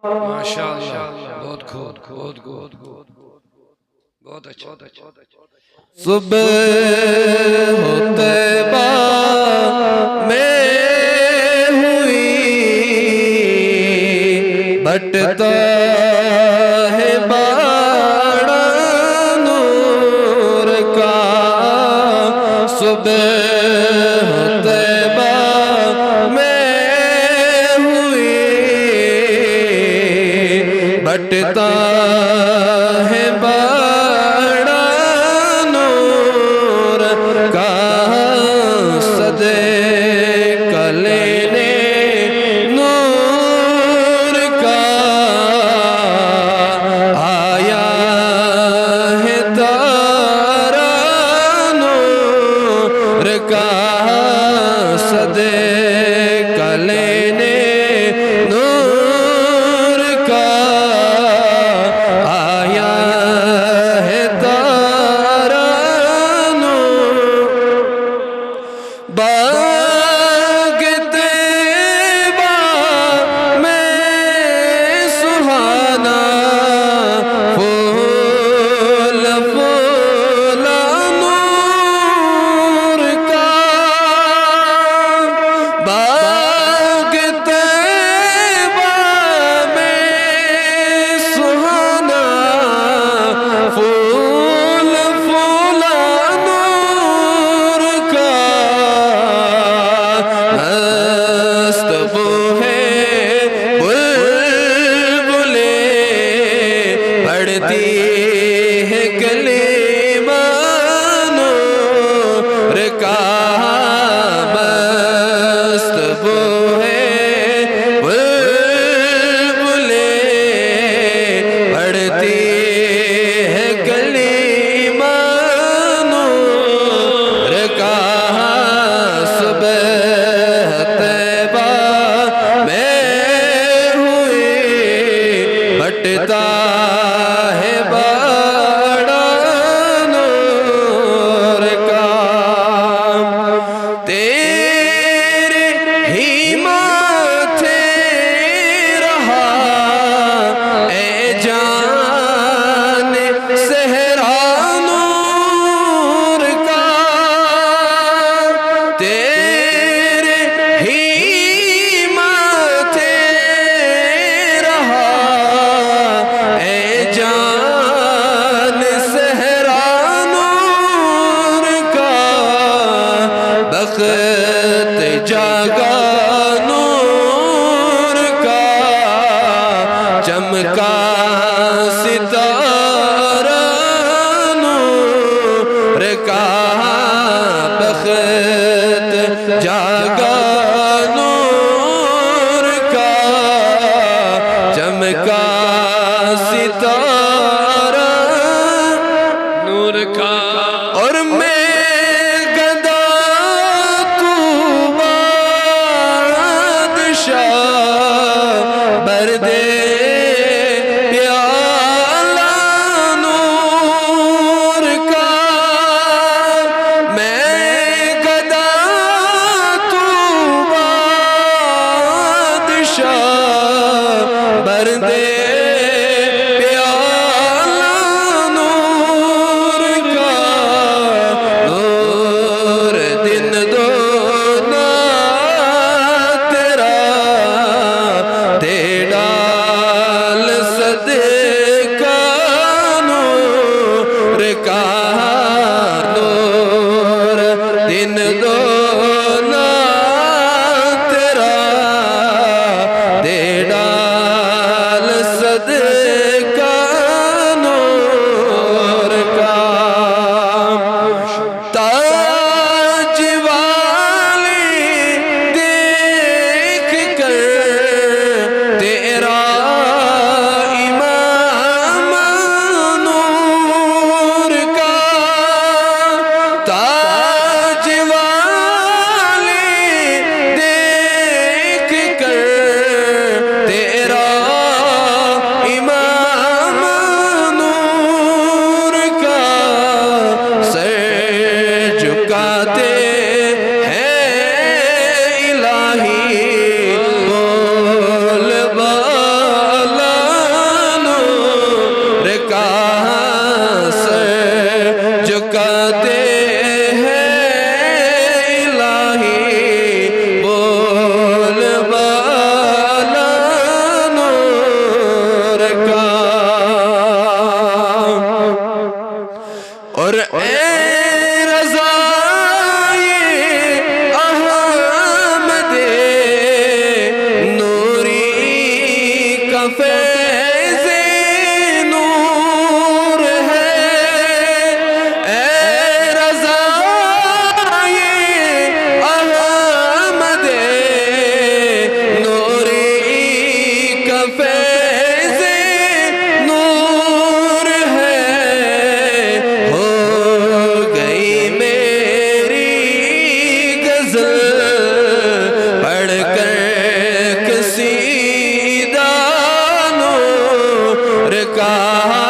ماشاءاللہ بہت خوب بہت اچھا صبح ہو طیبہ میں ہوئی بٹتا ہے باڑا نور کا صبح ہو طیبہ میں ہوئی بٹتا ہے باڑا نور کا صدے کا لینے نور کا آیا ہے تارا نور کا صدے کا لینے نور کا آیا ہے تارا نور باغ طیبہ میں سہانا پھول پھولا نور کا باغ طیبہ میں سہانا پھول پھولا نور کا مست وہ ہے بلبلیں پڑھتی ہے کلمہ نور کا مست وہ ہے بلبلیں پڑھتی ہے کلمہ نور کا صبح طیبہ میں ہوئی بٹتا ہے باڑا نور کا تیرے ہی ماتھے رہا اے جان صحرا نور کا تیرے ہی ماتھے رہا اے جان صحرا نور کا بخت جاگا نور کا چمکا ستارہ نور کا بخت جاگا نور کا چمکا ستارہ نور کا اور میں گدا تو بادشاہ بر دے پیالہ نور کا میں گدا تو بادشاہ بر دے پیالہ نور کا نور دن دونا تیرا دے ڈال صدقہ نور کا نور دن دونا تیرا دے ڈال کا فیض نور ہے اے رضا یہ احمد نوری کا فیض نور ہے ہو گئی میری غزل پڑھ کر قصیدہ نور کا